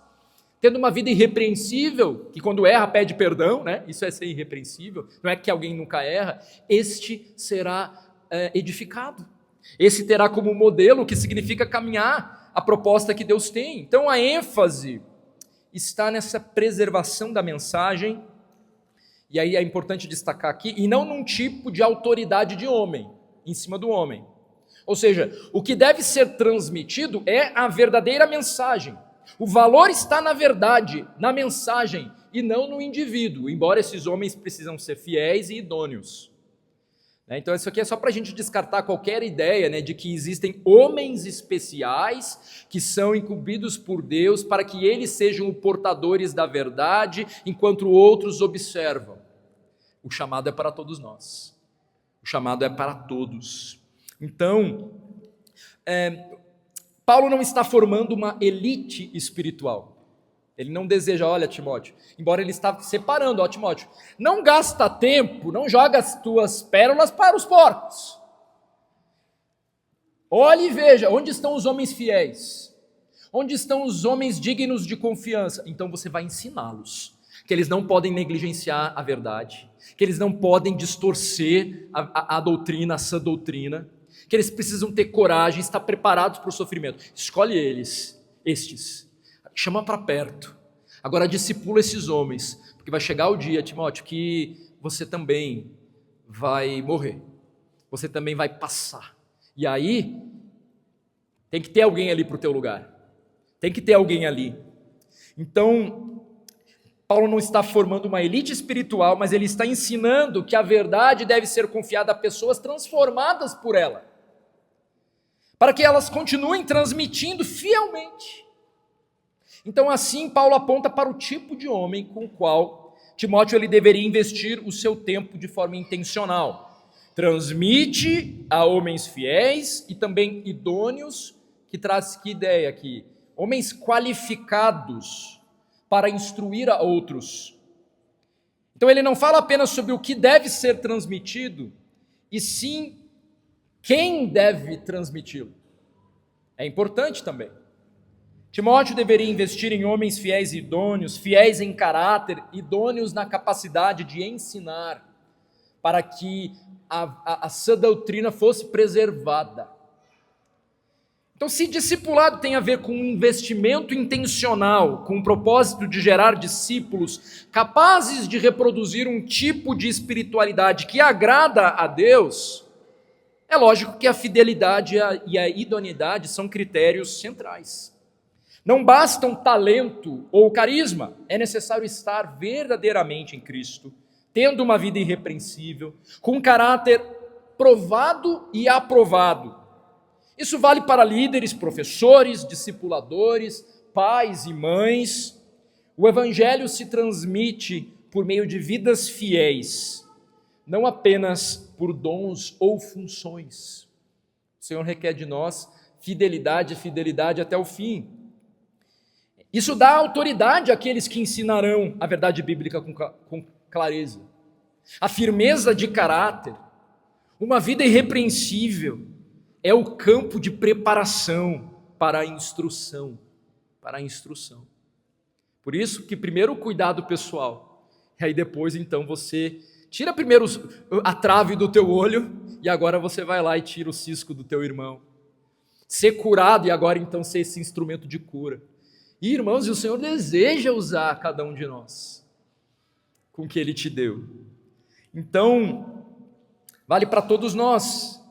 tendo uma vida irrepreensível, que quando erra pede perdão, né? Isso é ser irrepreensível, não é que alguém nunca erra, este será edificado. Esse terá como modelo o que significa caminhar a proposta que Deus tem. Então a ênfase está nessa preservação da mensagem, e aí é importante destacar aqui, e não num tipo de autoridade de homem, em cima do homem. Ou seja, o que deve ser transmitido é a verdadeira mensagem. O valor está na verdade, na mensagem, e não no indivíduo, embora esses homens precisam ser fiéis e idôneos. Então isso aqui é só para a gente descartar qualquer ideia, né, de que existem homens especiais que são incumbidos por Deus para que eles sejam os portadores da verdade, enquanto outros observam. O chamado é para todos nós. O chamado é para todos. Então, Paulo não está formando uma elite espiritual. Ele não deseja, olha Timóteo, embora ele está separando, ó Timóteo, não gasta tempo, não joga as tuas pérolas para os porcos. Olhe e veja, onde estão os homens fiéis? Onde estão os homens dignos de confiança? Então você vai ensiná-los, que eles não podem negligenciar a verdade, que eles não podem distorcer a doutrina, a sã doutrina, que eles precisam ter coragem, estar preparados para o sofrimento. Escolhe estes. Chama para perto. Agora discipula esses homens, porque vai chegar o dia, Timóteo, que você também vai morrer. Você também vai passar. E aí, tem que ter alguém ali para o teu lugar. Tem que ter alguém ali. Então, Paulo não está formando uma elite espiritual, mas ele está ensinando que a verdade deve ser confiada a pessoas transformadas por ela, para que elas continuem transmitindo fielmente. Então assim Paulo aponta para o tipo de homem com o qual Timóteo ele deveria investir o seu tempo de forma intencional. Transmite a homens fiéis e também idôneos, que traz que ideia aqui? Homens qualificados para instruir a outros. Então ele não fala apenas sobre o que deve ser transmitido, e sim quem deve transmiti-lo. É importante também. Timóteo deveria investir em homens fiéis e idôneos, fiéis em caráter, idôneos na capacidade de ensinar, para que a sã doutrina fosse preservada. Então, se discipulado tem a ver com um investimento intencional, com o propósito de gerar discípulos capazes de reproduzir um tipo de espiritualidade que agrada a Deus, é lógico que a fidelidade e a idoneidade são critérios centrais. Não basta um talento ou carisma, é necessário estar verdadeiramente em Cristo, tendo uma vida irrepreensível, com um caráter provado e aprovado. Isso vale para líderes, professores, discipuladores, pais e mães. O Evangelho se transmite por meio de vidas fiéis, não apenas por dons ou funções. O Senhor requer de nós fidelidade até o fim. Isso dá autoridade àqueles que ensinarão a verdade bíblica com clareza. A firmeza de caráter, uma vida irrepreensível, é o campo de preparação para a instrução. Por isso que primeiro o cuidado pessoal, e aí depois então você tira primeiro a trave do teu olho, e agora você vai lá e tira o cisco do teu irmão. Ser curado e agora então ser esse instrumento de cura. E, irmãos, o Senhor deseja usar cada um de nós com o que Ele te deu. Então, vale para todos nós.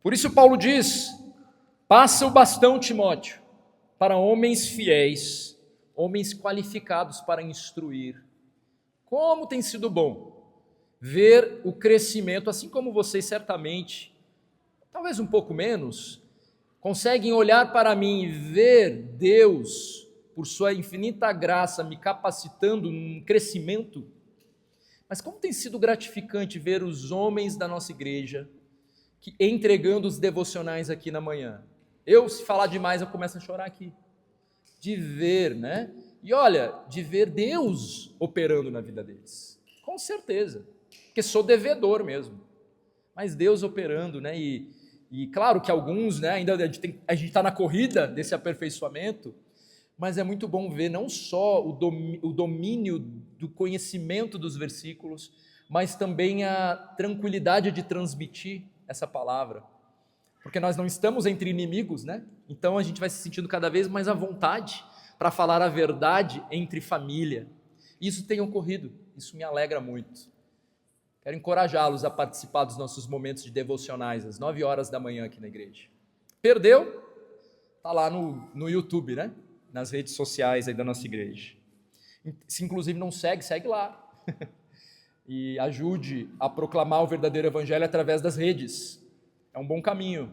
Por isso Paulo diz: passa o bastão, Timóteo, para homens fiéis, homens qualificados para instruir. Como tem sido bom ver o crescimento, assim como vocês certamente, talvez um pouco menos, conseguem olhar para mim e ver Deus, por sua infinita graça, me capacitando num crescimento. Mas como tem sido gratificante ver os homens da nossa igreja entregando os devocionais aqui na manhã. Se falar demais, eu começo a chorar aqui. De ver, né? E olha, de ver Deus operando na vida deles. Com certeza. Porque sou devedor mesmo. Mas Deus operando, né? E claro que alguns, né? Ainda a gente está na corrida desse aperfeiçoamento, mas é muito bom ver não só o domínio do conhecimento dos versículos, mas também a tranquilidade de transmitir essa palavra, porque nós não estamos entre inimigos, né? Então a gente vai se sentindo cada vez mais à vontade para falar a verdade entre família. Isso tem ocorrido, isso me alegra muito. Quero encorajá-los a participar dos nossos momentos de devocionais, às 9 horas da manhã aqui na igreja. Perdeu? Está lá no YouTube, né? Nas redes sociais aí da nossa igreja. Se inclusive não segue lá. E ajude a proclamar o verdadeiro evangelho através das redes. É um bom caminho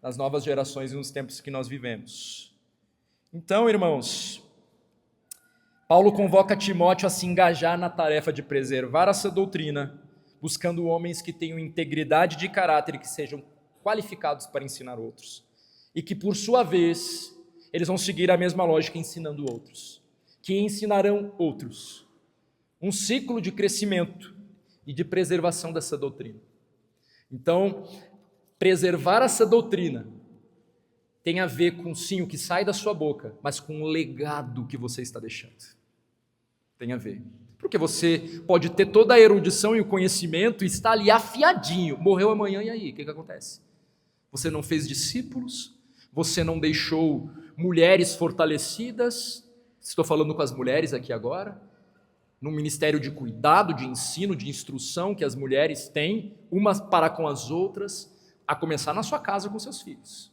nas novas gerações e nos tempos que nós vivemos. Então, irmãos, Paulo convoca Timóteo a se engajar na tarefa de preservar essa doutrina, buscando homens que tenham integridade de caráter e que sejam qualificados para ensinar outros. E que, por sua vez, eles vão seguir a mesma lógica ensinando outros, que ensinarão outros. Um ciclo de crescimento e de preservação dessa doutrina. Então, preservar essa doutrina tem a ver com, sim, o que sai da sua boca, mas com o legado que você está deixando. Tem a ver. Porque você pode ter toda a erudição e o conhecimento e estar ali afiadinho. Morreu amanhã, e aí? O que acontece? Você não fez discípulos, você não deixou mulheres fortalecidas. Estou falando com as mulheres aqui agora. No ministério de cuidado, de ensino, de instrução que as mulheres têm, umas para com as outras, a começar na sua casa com seus filhos.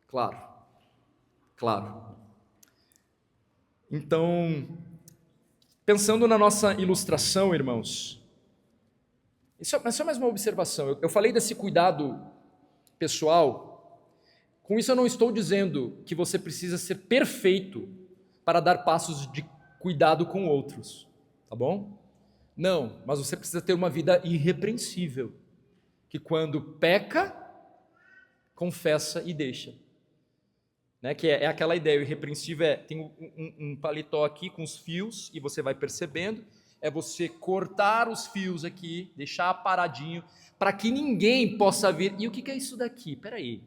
Claro. Então, pensando na nossa ilustração, irmãos, isso é mais uma observação. Eu falei desse cuidado pessoal. Com isso eu não estou dizendo que você precisa ser perfeito para dar passos de cuidado com outros. Tá bom? Não, mas você precisa ter uma vida irrepreensível, que quando peca, confessa e deixa. Né? Que é aquela ideia, o irrepreensível tem um paletó aqui com os fios, e você vai percebendo, é você cortar os fios aqui, deixar paradinho, para que ninguém possa vir. E o que é isso daqui? Peraí.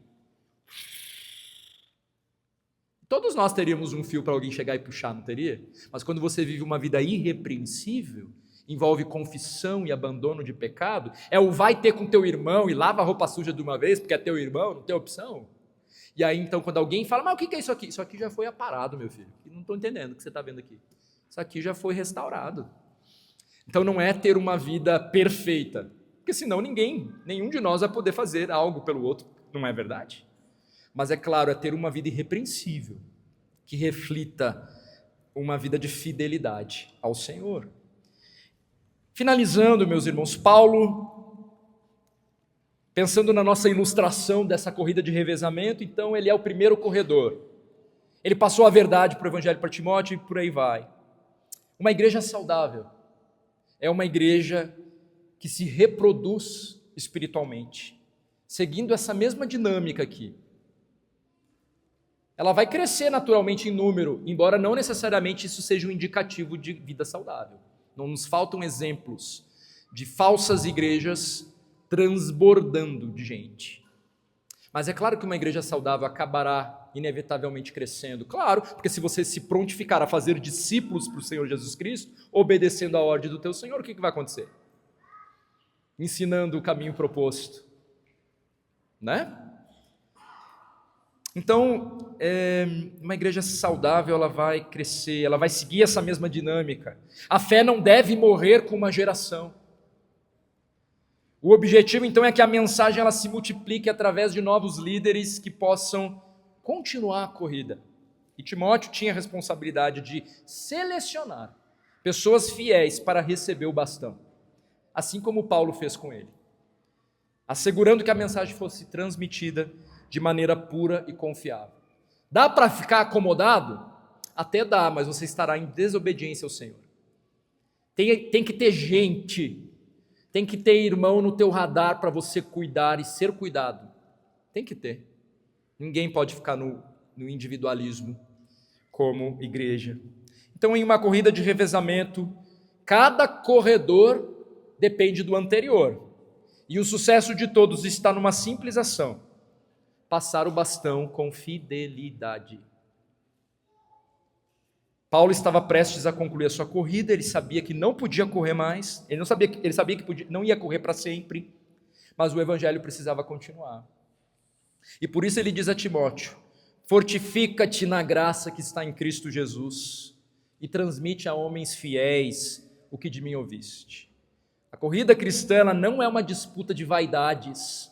Todos nós teríamos um fio para alguém chegar e puxar, não teria? Mas quando você vive uma vida irrepreensível, envolve confissão e abandono de pecado, vai ter com teu irmão e lava a roupa suja de uma vez, porque é teu irmão, não tem opção. E aí então quando alguém fala, mas o que é isso aqui? Isso aqui já foi aparado, meu filho. Não estou entendendo o que você está vendo aqui. Isso aqui já foi restaurado. Então não é ter uma vida perfeita, porque senão nenhum de nós vai poder fazer algo pelo outro, não é verdade? Mas é claro, é ter uma vida irrepreensível, que reflita uma vida de fidelidade ao Senhor. Finalizando, meus irmãos, Paulo, pensando na nossa ilustração dessa corrida de revezamento, então ele é o primeiro corredor. Ele passou a verdade para o Evangelho para Timóteo e por aí vai. Uma igreja saudável é uma igreja que se reproduz espiritualmente, seguindo essa mesma dinâmica aqui. Ela vai crescer naturalmente em número, embora não necessariamente isso seja um indicativo de vida saudável. Não nos faltam exemplos de falsas igrejas transbordando de gente. Mas é claro que uma igreja saudável acabará inevitavelmente crescendo. Claro, porque se você se prontificar a fazer discípulos para o Senhor Jesus Cristo, obedecendo à ordem do teu Senhor, o que vai acontecer? Ensinando o caminho proposto. Né? Então, uma igreja saudável, ela vai crescer, ela vai seguir essa mesma dinâmica. A fé não deve morrer com uma geração. O objetivo, então, é que a mensagem ela se multiplique através de novos líderes que possam continuar a corrida. E Timóteo tinha a responsabilidade de selecionar pessoas fiéis para receber o bastão, assim como Paulo fez com ele, assegurando que a mensagem fosse transmitida de maneira pura e confiável. Dá para ficar acomodado? Até dá, mas você estará em desobediência ao Senhor. Tem que ter gente, tem que ter irmão no teu radar para você cuidar e ser cuidado. Tem que ter. Ninguém pode ficar no individualismo como igreja. Então, em uma corrida de revezamento, cada corredor depende do anterior. E o sucesso de todos está numa simples ação: passar o bastão com fidelidade. Paulo estava prestes a concluir a sua corrida, ele sabia que não podia correr mais, ele sabia que não ia correr para sempre, mas o evangelho precisava continuar. E por isso ele diz a Timóteo: fortifica-te na graça que está em Cristo Jesus e transmite a homens fiéis o que de mim ouviste. A corrida cristã ela não é uma disputa de vaidades,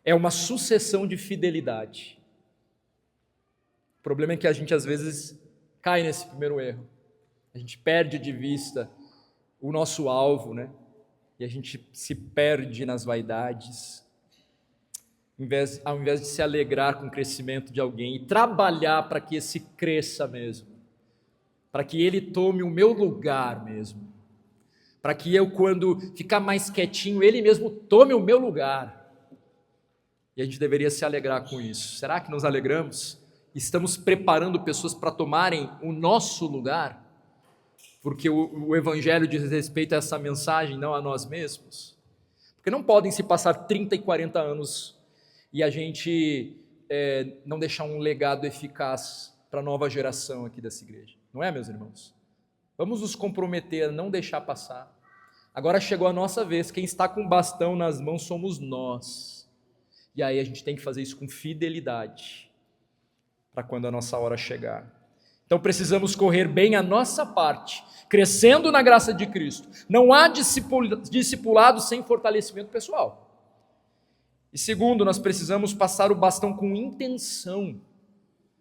é uma sucessão de fidelidade. O problema é que a gente às vezes cai nesse primeiro erro. A gente perde de vista o nosso alvo, né? E a gente se perde nas vaidades. Ao invés de se alegrar com o crescimento de alguém e trabalhar para que esse cresça mesmo, para que ele tome o meu lugar mesmo, para que eu, quando ficar mais quietinho, ele mesmo tome o meu lugar. E a gente deveria se alegrar com isso. Será que nos alegramos? Estamos preparando pessoas para tomarem o nosso lugar? Porque o Evangelho diz respeito a essa mensagem, não a nós mesmos? Porque não podem se passar 30 e 40 anos e a gente não deixar um legado eficaz para a nova geração aqui dessa igreja. Não é, meus irmãos? Vamos nos comprometer a não deixar passar. Agora chegou a nossa vez, quem está com o bastão nas mãos somos nós. E aí a gente tem que fazer isso com fidelidade, para quando a nossa hora chegar. Então precisamos correr bem a nossa parte, crescendo na graça de Cristo. Não há discipulado sem fortalecimento pessoal. E segundo, nós precisamos passar o bastão com intenção.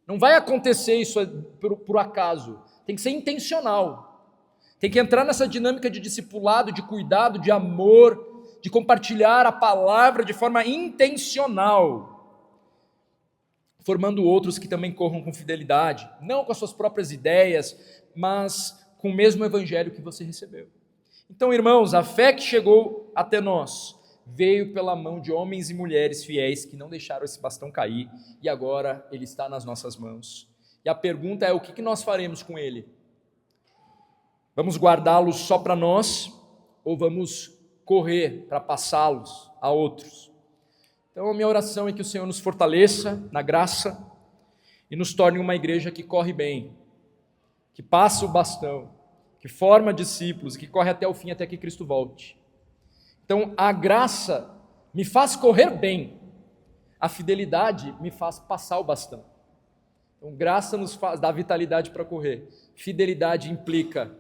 Não vai acontecer isso por acaso, tem que ser intencional. Tem que entrar nessa dinâmica de discipulado, de cuidado, de amor, de compartilhar a palavra de forma intencional, formando outros que também corram com fidelidade, não com as suas próprias ideias, mas com o mesmo evangelho que você recebeu. Então, irmãos, a fé que chegou até nós veio pela mão de homens e mulheres fiéis que não deixaram esse bastão cair e agora ele está nas nossas mãos. E a pergunta é: o que nós faremos com ele? Vamos guardá-los só para nós ou vamos correr para passá-los a outros? Então a minha oração é que o Senhor nos fortaleça na graça e nos torne uma igreja que corre bem, que passa o bastão, que forma discípulos, que corre até o fim, até que Cristo volte. Então a graça me faz correr bem, a fidelidade me faz passar o bastão. Então graça nos faz dar vitalidade para correr, fidelidade implica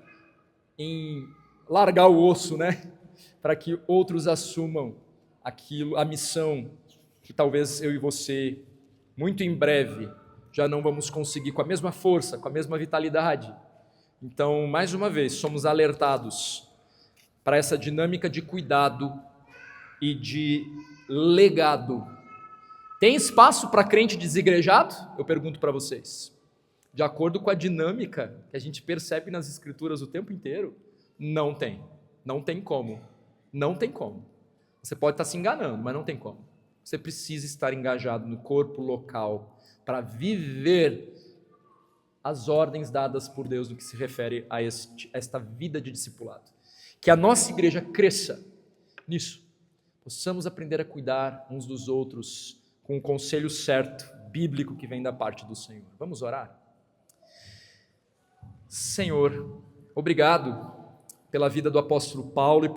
em largar o osso, né? Para que outros assumam aquilo, a missão que talvez eu e você, muito em breve, já não vamos conseguir com a mesma força, com a mesma vitalidade. Então, mais uma vez, somos alertados para essa dinâmica de cuidado e de legado. Tem espaço para crente desigrejado? Eu pergunto para vocês. De acordo com a dinâmica que a gente percebe nas Escrituras o tempo inteiro, não tem. Não tem como. Não tem como. Você pode estar se enganando, mas não tem como. Você precisa estar engajado no corpo local para viver as ordens dadas por Deus no que se refere a esta vida de discipulado. Que a nossa igreja cresça nisso. Possamos aprender a cuidar uns dos outros com o conselho certo, bíblico, que vem da parte do Senhor. Vamos orar? Senhor, obrigado pela vida do apóstolo Paulo e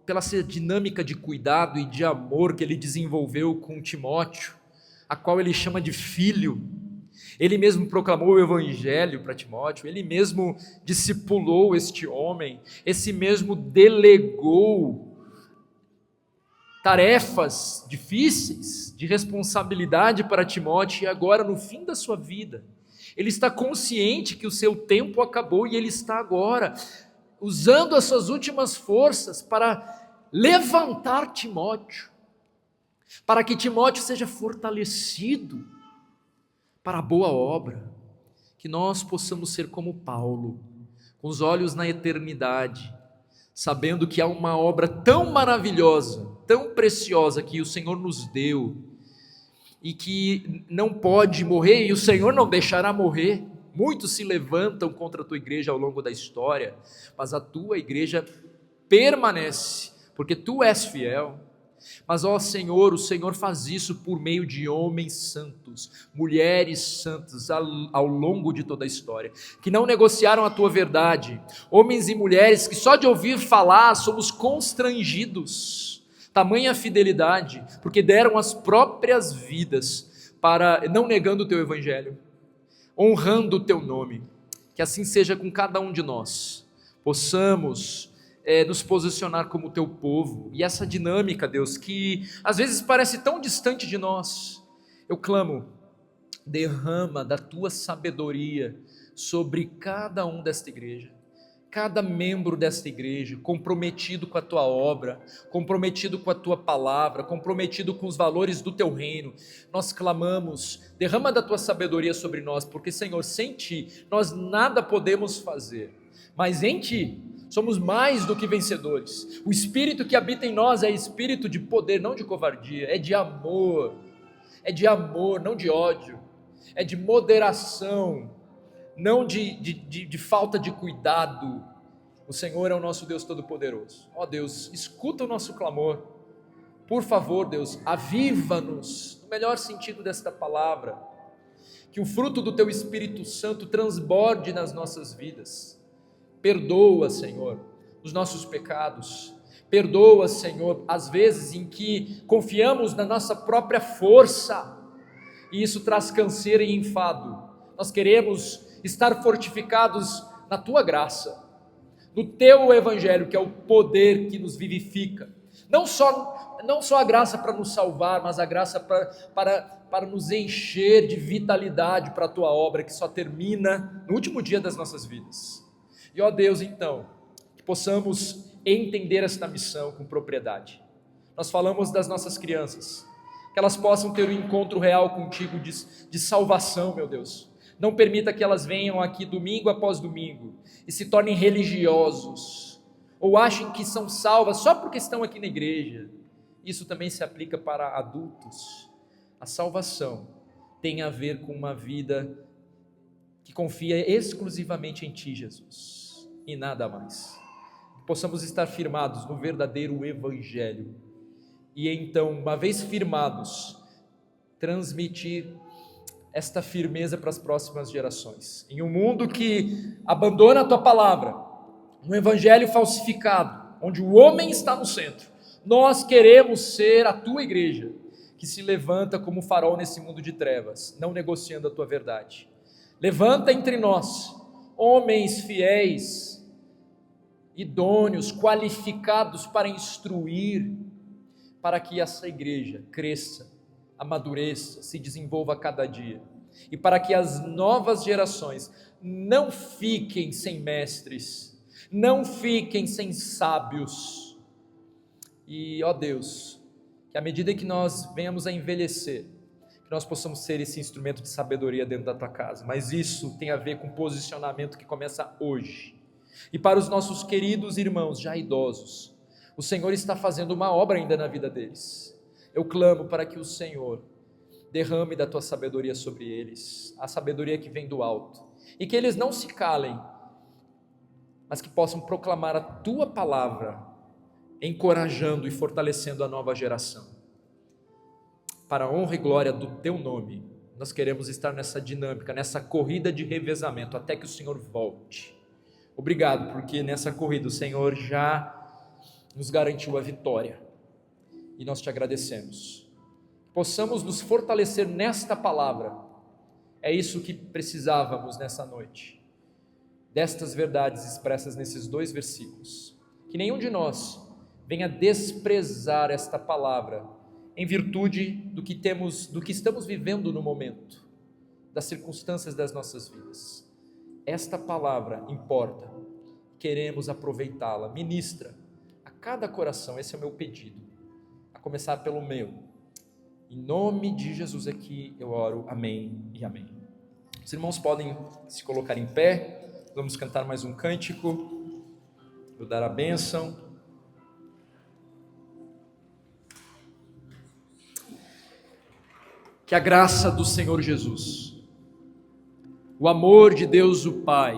pela essa dinâmica de cuidado e de amor que ele desenvolveu com Timóteo, a qual ele chama de filho. Ele mesmo proclamou o evangelho para Timóteo, ele mesmo discipulou este homem, esse mesmo delegou tarefas difíceis, de responsabilidade para Timóteo, e agora no fim da sua vida, ele está consciente que o seu tempo acabou e ele está agora usando as suas últimas forças para levantar Timóteo, para que Timóteo seja fortalecido para a boa obra, que nós possamos ser como Paulo, com os olhos na eternidade, sabendo que há uma obra tão maravilhosa, tão preciosa que o Senhor nos deu, e que não pode morrer, e o Senhor não deixará morrer. Muitos se levantam contra a tua igreja ao longo da história, mas a tua igreja permanece, porque tu és fiel. Mas, ó Senhor, o Senhor faz isso por meio de homens santos, mulheres santas ao longo de toda a história, que não negociaram a tua verdade, homens e mulheres que só de ouvir falar somos constrangidos, tamanha fidelidade, porque deram as próprias vidas para, não negando o teu evangelho, honrando o teu nome. Que assim seja com cada um de nós, possamos nos posicionar como teu povo, e essa dinâmica, Deus, que às vezes parece tão distante de nós, eu clamo, derrama da tua sabedoria sobre cada um desta igreja, cada membro desta igreja, comprometido com a tua obra, comprometido com a tua palavra, comprometido com os valores do teu reino. Nós clamamos, derrama da tua sabedoria sobre nós, porque, Senhor, sem ti nós nada podemos fazer, mas em ti somos mais do que vencedores. O Espírito que habita em nós é espírito de poder, não de covardia, é de amor, não de ódio, é de moderação, não de falta de cuidado. O Senhor é o nosso Deus Todo-Poderoso. Ó Deus, escuta o nosso clamor, por favor, Deus, aviva-nos, no melhor sentido desta palavra, que o fruto do Teu Espírito Santo transborde nas nossas vidas. Perdoa, Senhor, os nossos pecados, perdoa, Senhor, as vezes em que confiamos na nossa própria força, e isso traz canseira e enfado. Nós queremos estar fortificados na Tua graça, no Teu Evangelho, que é o poder que nos vivifica, não só a graça para nos salvar, mas a graça para nos encher de vitalidade para a Tua obra, que só termina no último dia das nossas vidas. E ó Deus, então, que possamos entender esta missão com propriedade. Nós falamos das nossas crianças, que elas possam ter um encontro real contigo de salvação, meu Deus. Não permita que elas venham aqui domingo após domingo e se tornem religiosos, ou achem que são salvas só porque estão aqui na igreja. Isso também se aplica para adultos. A salvação tem a ver com uma vida que confia exclusivamente em Ti, Jesus, e nada mais. Possamos estar firmados no verdadeiro Evangelho, e então, uma vez firmados, transmitir esta firmeza para as próximas gerações. Em um mundo que abandona a Tua palavra, um Evangelho falsificado, onde o homem está no centro, nós queremos ser a Tua igreja, que se levanta como farol nesse mundo de trevas, não negociando a Tua verdade. Levanta entre nós homens fiéis, idôneos, qualificados para instruir, para que essa igreja cresça, amadureça, se desenvolva a cada dia, e para que as novas gerações não fiquem sem mestres, não fiquem sem sábios. E ó Deus, que à medida que nós venhamos a envelhecer, que nós possamos ser esse instrumento de sabedoria dentro da Tua casa, mas isso tem a ver com posicionamento que começa hoje. E para os nossos queridos irmãos já idosos, o Senhor está fazendo uma obra ainda na vida deles. Eu clamo para que o Senhor derrame da Tua sabedoria sobre eles, a sabedoria que vem do alto, e que eles não se calem, mas que possam proclamar a Tua palavra, encorajando e fortalecendo a nova geração. Para a honra e glória do Teu nome, nós queremos estar nessa dinâmica, nessa corrida de revezamento, até que o Senhor volte. Obrigado, porque nessa corrida o Senhor já nos garantiu a vitória, e nós Te agradecemos. possamos nos fortalecer nesta palavra. É isso que precisávamos nessa noite, destas verdades expressas nesses 2 versículos. Que nenhum de nós venha desprezar esta palavra em virtude do que estamos vivendo no momento, das circunstâncias das nossas vidas. Esta palavra importa, queremos aproveitá-la. Ministra a cada coração, esse é o meu pedido, a começar pelo meu. Em nome de Jesus aqui eu oro, amém e amém. Os irmãos podem se colocar em pé, vamos cantar mais um cântico, vou dar a bênção. Que a graça do Senhor Jesus, o amor de Deus o Pai,